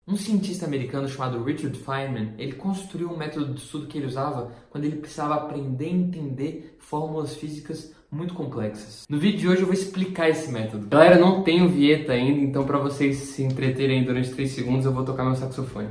Um cientista americano chamado Richard Feynman, ele construiu um método de estudo que ele usava quando ele precisava aprender e entender fórmulas físicas muito complexas. No vídeo de hoje eu vou explicar esse método. Galera, não tenho vinheta ainda, então para vocês se entreterem durante 3 segundos eu vou tocar meu saxofone.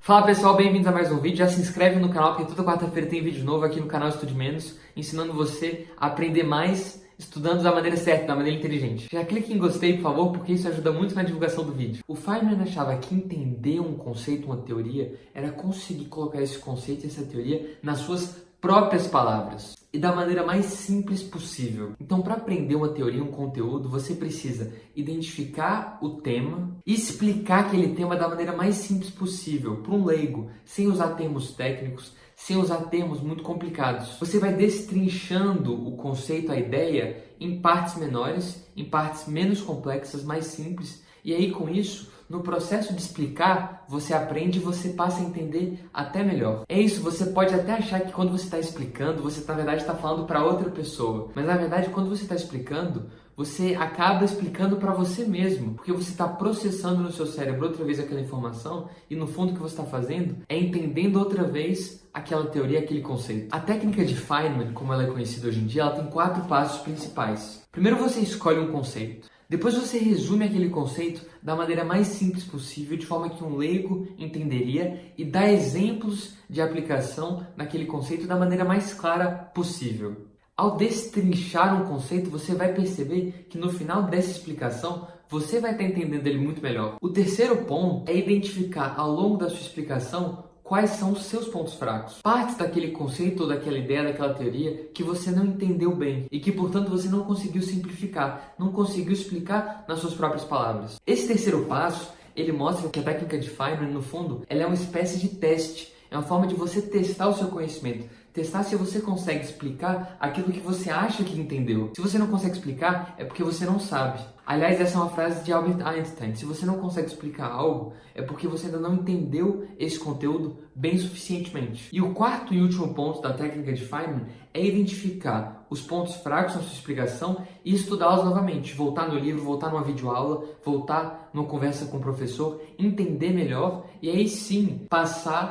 Fala pessoal, bem-vindos a mais um vídeo. Já se inscreve no canal, porque toda quarta-feira tem vídeo novo aqui no canal Estude Menos, ensinando você a aprender mais estudando da maneira certa, da maneira inteligente. Já clique em gostei, por favor, porque isso ajuda muito na divulgação do vídeo. O Feynman achava que entender um conceito, uma teoria, era conseguir colocar esse conceito e essa teoria nas suas próprias palavras e da maneira mais simples possível. Então, para aprender uma teoria, um conteúdo, você precisa identificar o tema e explicar aquele tema da maneira mais simples possível, para um leigo, sem usar termos técnicos, sem usar termos muito complicados. Você vai destrinchando o conceito, a ideia, em partes menores, em partes menos complexas, mais simples, e aí com isso, no processo de explicar, você aprende e você passa a entender até melhor. É isso, você pode até achar que quando você está explicando, você na verdade está falando para outra pessoa. Mas na verdade, quando você está explicando, você acaba explicando para você mesmo. Porque você está processando no seu cérebro outra vez aquela informação e no fundo o que você está fazendo é entendendo outra vez aquela teoria, aquele conceito. A técnica de Feynman, como ela é conhecida hoje em dia, ela tem 4 passos principais. Primeiro você escolhe um conceito. Depois você resume aquele conceito da maneira mais simples possível, de forma que um leigo entenderia, e dá exemplos de aplicação naquele conceito da maneira mais clara possível. Ao destrinchar um conceito, você vai perceber que no final dessa explicação, você vai estar entendendo ele muito melhor. O terceiro ponto é identificar ao longo da sua explicação quais são os seus pontos fracos. Partes daquele conceito ou daquela ideia, daquela teoria que você não entendeu bem e que, portanto, você não conseguiu simplificar, não conseguiu explicar nas suas próprias palavras. Esse terceiro passo, ele mostra que a técnica de Feynman, no fundo, ela é uma espécie de teste. É uma forma de você testar o seu conhecimento. Testar se você consegue explicar aquilo que você acha que entendeu. Se você não consegue explicar, é porque você não sabe. Aliás, essa é uma frase de Albert Einstein. Se você não consegue explicar algo, é porque você ainda não entendeu esse conteúdo bem suficientemente. E o quarto e último ponto da técnica de Feynman é identificar os pontos fracos na sua explicação e estudá-los novamente. Voltar no livro, voltar numa videoaula, voltar numa conversa com o professor, entender melhor e aí sim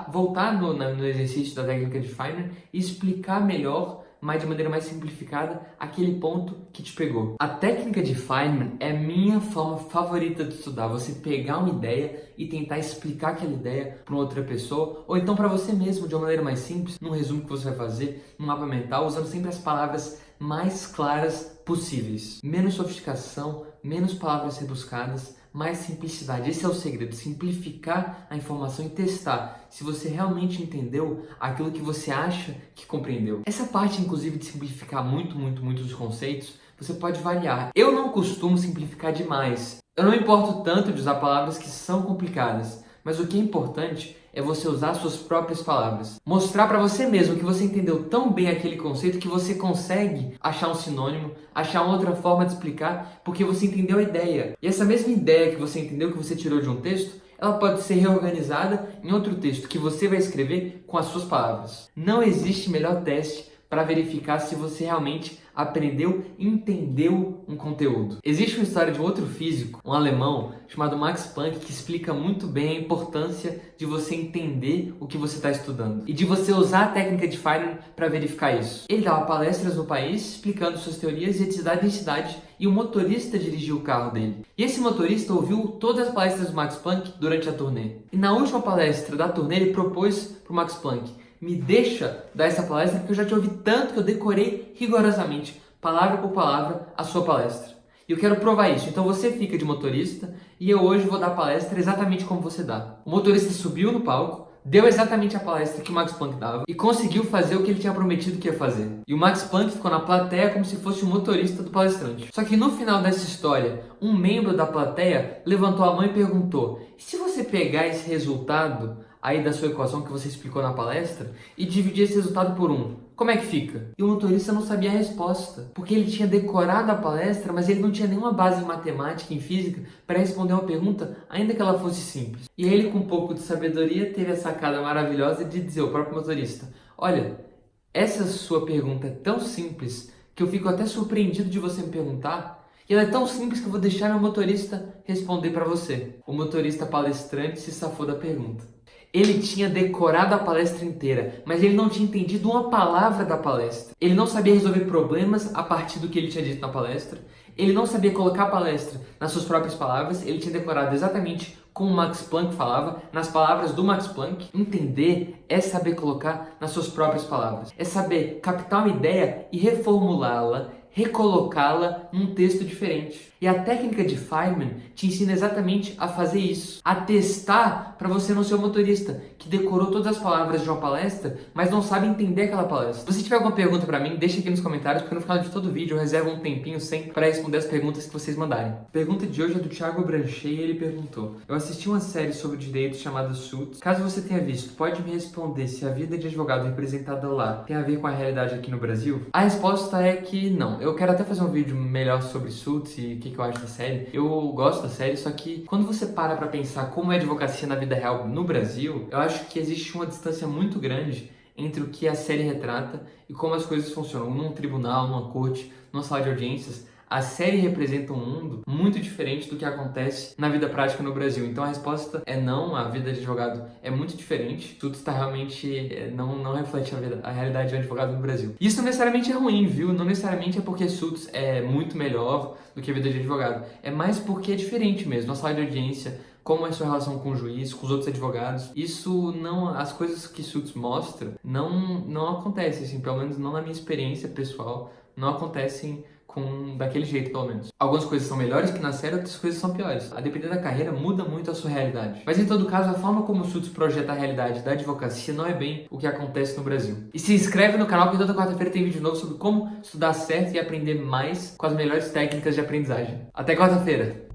voltar no exercício da técnica de Feynman e explicar melhor, mas de maneira mais simplificada, aquele ponto que te pegou. A técnica de Feynman é a minha forma favorita de estudar. Você pegar uma ideia e tentar explicar aquela ideia para outra pessoa, ou então para você mesmo, de uma maneira mais simples, num resumo que você vai fazer, num mapa mental, usando sempre as palavras mais claras possíveis. Menos sofisticação, menos palavras rebuscadas, mais simplicidade. Esse é o segredo, simplificar a informação e testar se você realmente entendeu aquilo que você acha que compreendeu. Essa parte, inclusive, de simplificar muito os conceitos, você pode variar. Eu não costumo simplificar demais. Eu não me importo tanto de usar palavras que são complicadas, mas o que é importante é você usar suas próprias palavras. Mostrar para você mesmo que você entendeu tão bem aquele conceito que você consegue achar um sinônimo, achar uma outra forma de explicar, porque você entendeu a ideia. E essa mesma ideia que você entendeu, que você tirou de um texto, ela pode ser reorganizada em outro texto que você vai escrever com as suas palavras. Não existe melhor teste para verificar se você realmente aprendeu e entendeu um conteúdo. Existe uma história de um outro físico, um alemão, chamado Max Planck, que explica muito bem a importância de você entender o que você está estudando e de você usar a técnica de Feynman para verificar isso. Ele dava palestras no país explicando suas teorias e de cidade em cidade, e o motorista dirigiu o carro dele. E esse motorista ouviu todas as palestras do Max Planck durante a turnê. E na última palestra da turnê ele propôs para o Max Planck: me deixa dar essa palestra porque eu já te ouvi tanto que eu decorei rigorosamente, palavra por palavra, a sua palestra. E eu quero provar isso. Então você fica de motorista e eu hoje vou dar a palestra exatamente como você dá. O motorista subiu no palco, deu exatamente a palestra que o Max Planck dava e conseguiu fazer o que ele tinha prometido que ia fazer. E o Max Planck ficou na plateia como se fosse o motorista do palestrante. Só que no final dessa história, um membro da plateia levantou a mão e perguntou: e se você pegar esse resultado aí da sua equação que você explicou na palestra e dividir esse resultado por 1, como é que fica? E o motorista não sabia a resposta, porque ele tinha decorado a palestra, mas ele não tinha nenhuma base em matemática, em física, para responder uma pergunta, ainda que ela fosse simples. E ele, com um pouco de sabedoria, teve a sacada maravilhosa de dizer ao próprio motorista: olha, essa sua pergunta é tão simples que eu fico até surpreendido de você me perguntar. E ela é tão simples que eu vou deixar meu motorista responder para você. O motorista palestrante se safou da pergunta. Ele tinha decorado a palestra inteira, mas ele não tinha entendido uma palavra da palestra. Ele não sabia resolver problemas a partir do que ele tinha dito na palestra. Ele não sabia colocar a palestra nas suas próprias palavras. Ele tinha decorado exatamente como o Max Planck falava, nas palavras do Max Planck. Entender é saber colocar nas suas próprias palavras. É saber captar uma ideia e reformulá-la, recolocá-la num texto diferente. E a técnica de Feynman te ensina exatamente a fazer isso. A testar para você não ser o motorista que decorou todas as palavras de uma palestra, mas não sabe entender aquela palestra. Se você tiver alguma pergunta para mim, deixa aqui nos comentários, porque no final de todo vídeo eu reservo um tempinho sempre para responder as perguntas que vocês mandarem. A pergunta de hoje é do Thiago Branchet e ele perguntou: eu assisti uma série sobre direito chamada Suits. Caso você tenha visto, pode me responder se a vida de advogado representada lá tem a ver com a realidade aqui no Brasil? A resposta é que não. Eu quero até fazer um vídeo melhor sobre Suits e o que eu acho da série. Eu gosto da série, só que quando você para pra pensar como é a advocacia na vida real no Brasil, eu acho que existe uma distância muito grande entre o que a série retrata e como as coisas funcionam. Num tribunal, numa corte, numa sala de audiências, a série representa um mundo muito diferente do que acontece na vida prática no Brasil. Então a resposta é não, a vida de advogado é muito diferente. Tudo está realmente não reflete a realidade de um advogado no Brasil. Isso não necessariamente é ruim, viu? Não necessariamente é porque Suits é muito melhor do que a vida de advogado. É mais porque é diferente mesmo. Na sala de audiência, como é a sua relação com o juiz, com os outros advogados. Isso não... As coisas que Suits mostra não acontecem, assim, pelo menos não na minha experiência pessoal, não acontecem daquele jeito, pelo menos. Algumas coisas são melhores que na série, outras coisas são piores. A depender da carreira, muda muito a sua realidade. Mas em todo caso, a forma como o Suits projeta a realidade da advocacia não é bem o que acontece no Brasil. E se inscreve no canal, porque toda quarta-feira tem vídeo novo sobre como estudar certo e aprender mais com as melhores técnicas de aprendizagem. Até quarta-feira!